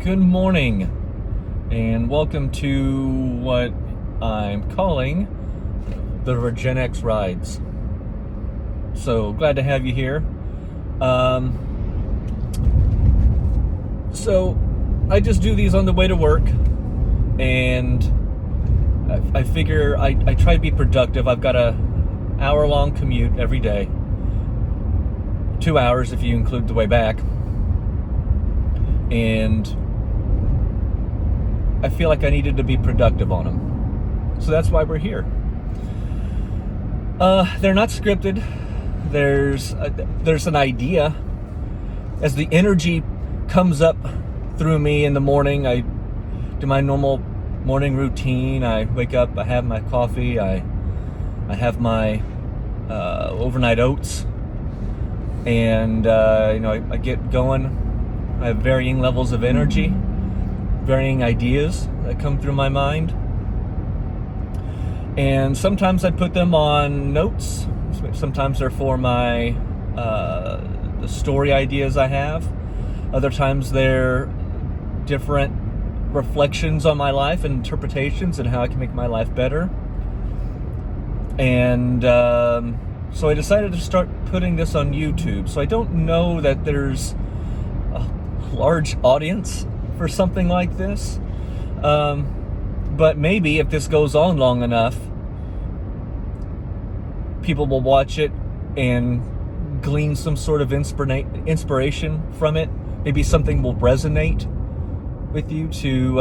Good morning, and welcome to what I'm calling the Regenex Rides. So glad to have you here. So I just do these on the way to work, and I figure I try to be productive. I've got a hour-long commute every day, 2 hours if you include the way back, and I feel like I needed to be productive on them. So that's why we're here. They're not scripted. There's an idea. As the energy comes up through me in the morning, I do my normal morning routine. I wake up, I have my coffee, I have my overnight oats, and I get going. I have varying levels of energy, varying ideas that come through my mind, and sometimes I put them on notes. Sometimes they're for my the story ideas I have. Other times they're different reflections on my life and interpretations and how I can make my life better. And so I decided to start putting this on YouTube. So I don't know that there's a large audience for something like this, but maybe if this goes on long enough, people will watch it and glean some sort of inspiration from it. Maybe something will resonate with you to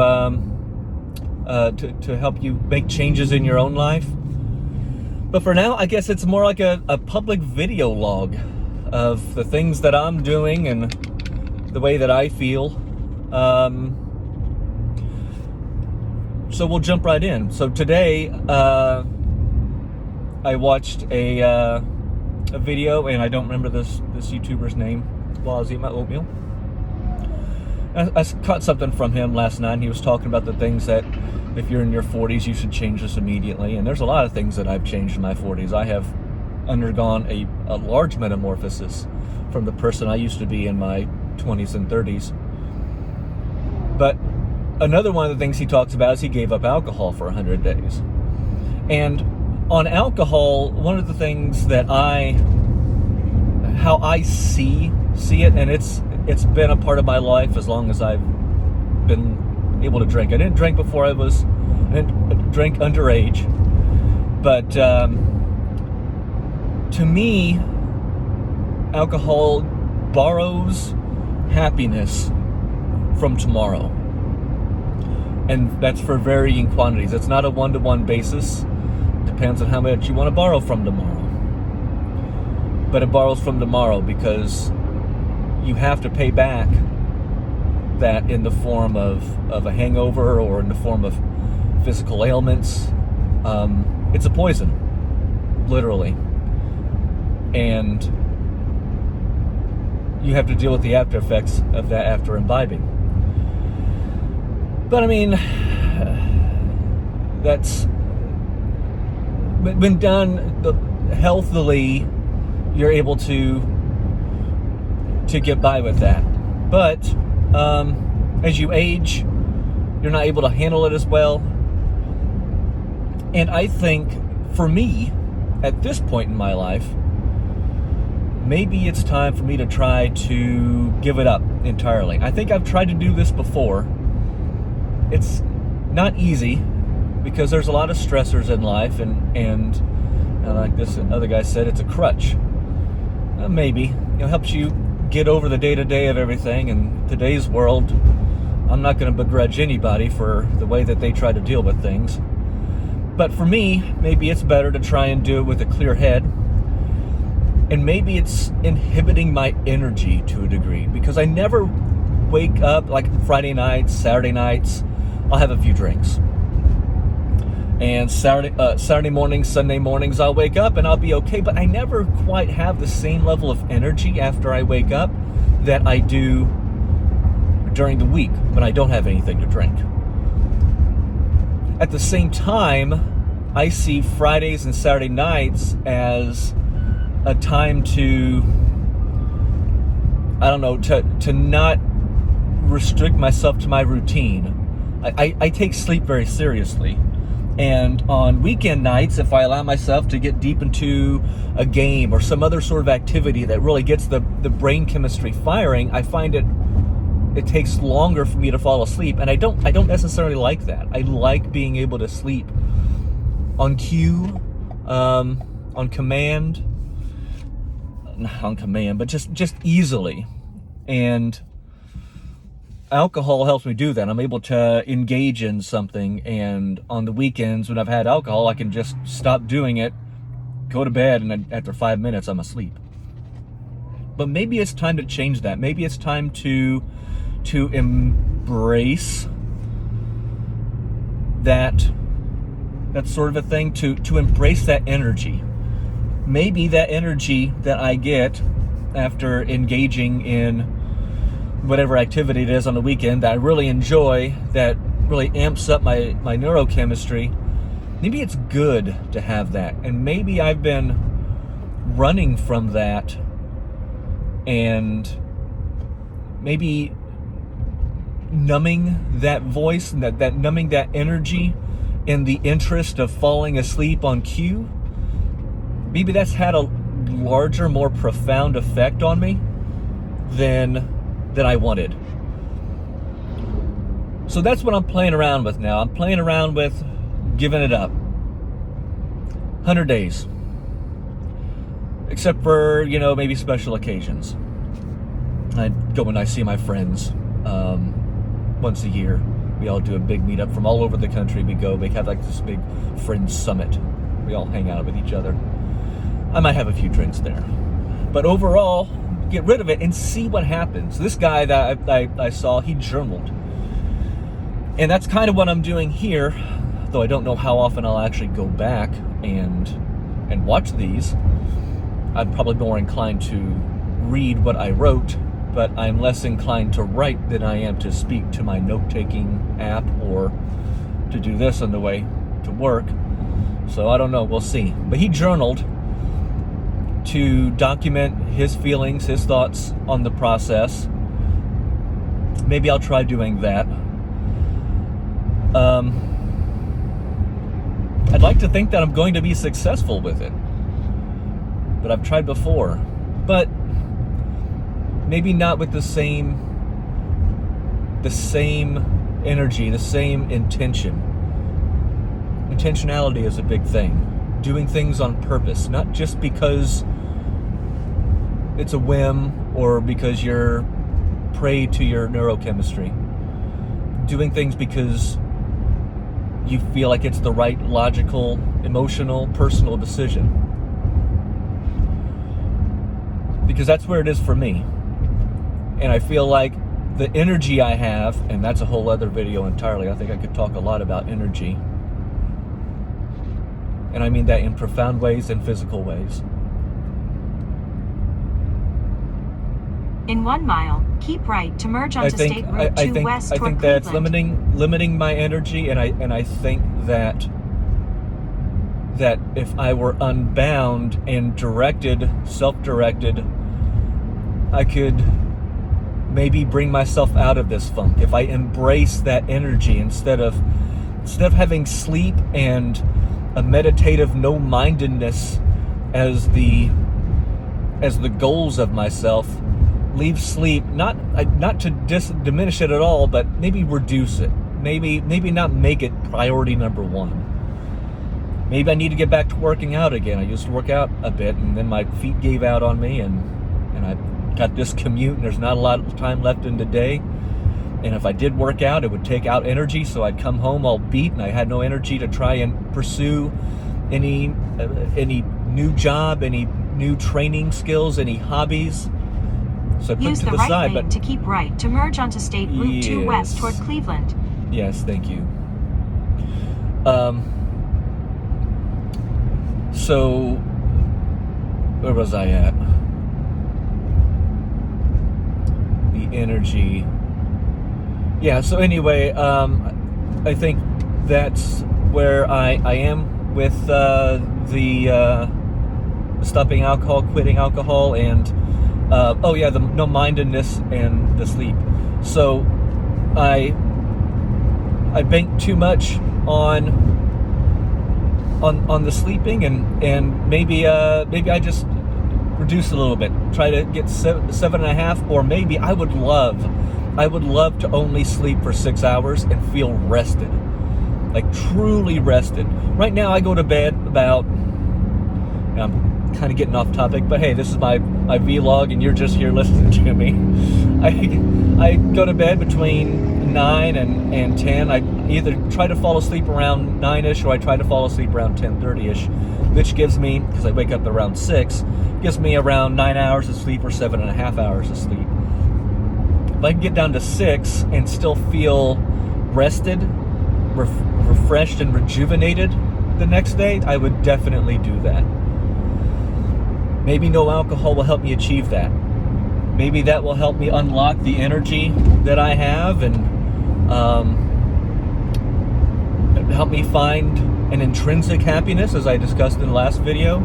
help you make changes in your own life. But for now, I guess it's more like a public video log of the things that I'm doing and the way that I feel. So we'll jump right in. So today, I watched a video, and I don't remember this YouTuber's name while I was eating my oatmeal. I caught something from him last night, and he was talking about the things that if you're in your 40s, you should change this immediately. And there's a lot of things that I've changed in my 40s. I have undergone a large metamorphosis from the person I used to be in my 20s and 30s. But another one of the things he talks about is he gave up alcohol for 100 days. And on alcohol, one of the things that how I see it, and it's been a part of my life as long as I've been able to drink. I didn't drink before I didn't drink underage, but to me, alcohol borrows happiness from tomorrow, and that's for varying quantities. It's not a one-to-one basis. Depends on how much you want to borrow from tomorrow, but it borrows from tomorrow because you have to pay back that in the form of a hangover or in the form of physical ailments. It's a poison, literally, and you have to deal with the after effects of that after imbibing. But I mean, that's when done healthily, you're able to get by with that. But as you age, you're not able to handle it as well. And I think for me, at this point in my life, maybe it's time for me to try to give it up entirely. I think I've tried to do this before. It's not easy because there's a lot of stressors in life, and like this other guy said, it's a crutch. Maybe it helps you get over the day-to-day of everything. In today's world, I'm not going to begrudge anybody for the way that they try to deal with things. But for me, maybe it's better to try and do it with a clear head. And maybe it's inhibiting my energy to a degree, because I never wake up, like Friday nights, Saturday nights, I'll have a few drinks. And Saturday mornings, Sunday mornings, I'll wake up and I'll be okay, but I never quite have the same level of energy after I wake up that I do during the week when I don't have anything to drink. At the same time, I see Fridays and Saturday nights as a time to, I don't know, to not restrict myself to my routine. I take sleep very seriously. And on weekend nights, if I allow myself to get deep into a game or some other sort of activity that really gets the brain chemistry firing, I find it takes longer for me to fall asleep. And I don't necessarily like that. I like being able to sleep on cue, on command, not on command, but just easily. And alcohol helps me do that. I'm able to engage in something, and on the weekends when I've had alcohol, I can just stop doing it, go to bed, and then after 5 minutes I'm asleep. But maybe it's time to change that. Maybe it's time to embrace that sort of a thing, to embrace that energy. Maybe that energy that I get after engaging in whatever activity it is on the weekend that I really enjoy, that really amps up my neurochemistry, maybe it's good to have that. And maybe I've been running from that, and maybe numbing that voice and that numbing that energy in the interest of falling asleep on cue. Maybe that's had a larger, more profound effect on me than I wanted. So that's what I'm playing around with now. I'm playing around with giving it up. 100 days. Except for, maybe special occasions. I go and I see my friends once a year. We all do a big meetup from all over the country. We have like this big friends summit. We all hang out with each other. I might have a few drinks there. But overall, get rid of it and see what happens. This guy that I saw, he journaled. And that's kind of what I'm doing here, though I don't know how often I'll actually go back and watch these. I'm probably more inclined to read what I wrote, but I'm less inclined to write than I am to speak to my note-taking app or to do this on the way to work. So I don't know, we'll see. But he journaled to document his feelings, his thoughts on the process. Maybe I'll try doing that. I'd like to think that I'm going to be successful with it, but I've tried before. But maybe not with the same energy, the same intention. Intentionality is a big thing. Doing things on purpose, not just because it's a whim or because you're prey to your neurochemistry. Doing things because you feel like it's the right, logical, emotional, personal decision. Because that's where it is for me. And I feel like the energy I have, and that's a whole other video entirely. I think I could talk a lot about energy. And I mean that in profound ways and physical ways. In 1 mile, keep right to merge onto State Route 2 west toward Cleveland. That's limiting my energy, and I think that if I were unbound and self-directed, I could maybe bring myself out of this funk. If I embrace that energy instead of having sleep and a meditative no-mindedness as the goals of myself, leave sleep, not to diminish it at all, but maybe reduce it. Maybe not make it priority number one. Maybe I need to get back to working out again. I used to work out a bit, and then my feet gave out on me, and I got this commute, and there's not a lot of time left in the day. And if I did work out, it would take out energy, so I'd come home all beat, and I had no energy to try and pursue any new job, any new training skills, any hobbies. So I put Use to the the right side, lane but to keep right to merge onto State Route 2 west toward Cleveland. Yes, thank you. So where was I at? The energy. Yeah, so anyway, I think that's where I am with the stopping alcohol, quitting alcohol, and the no-mindedness and the sleep. So I bank too much on the sleeping, and maybe I just reduce a little bit, try to get 7.5, or maybe I would love to only sleep for 6 hours and feel rested, like truly rested. Right now I go to bed about, I'm kind of getting off topic, but hey, this is my vlog and you're just here listening to me. I go to bed between 9 and 10. I either try to fall asleep around 9ish, or I try to fall asleep around 10:30ish, which gives me, because I wake up around 6, gives me around 9 hours of sleep or 7.5 hours of sleep. If I can get down to 6 and still feel rested, refreshed and rejuvenated the next day, I would definitely do that. Maybe no alcohol will help me achieve that. Maybe that will help me unlock the energy that I have, and help me find an intrinsic happiness, as I discussed in the last video.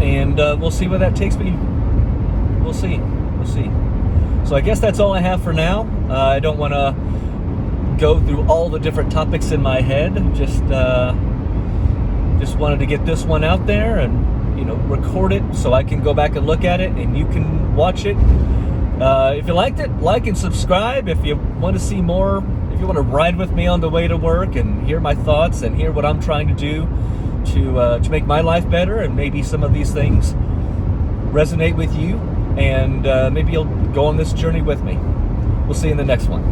And we'll see where that takes me. We'll see. So I guess that's all I have for now. I don't want to go through all the different topics in my head. Just wanted to get this one out there and, record it so I can go back and look at it and you can watch it. If you liked it, like and subscribe. If you want to see more, if you want to ride with me on the way to work and hear my thoughts and hear what I'm trying to do to make my life better, and maybe some of these things resonate with you, and maybe you'll go on this journey with me. We'll see you in the next one.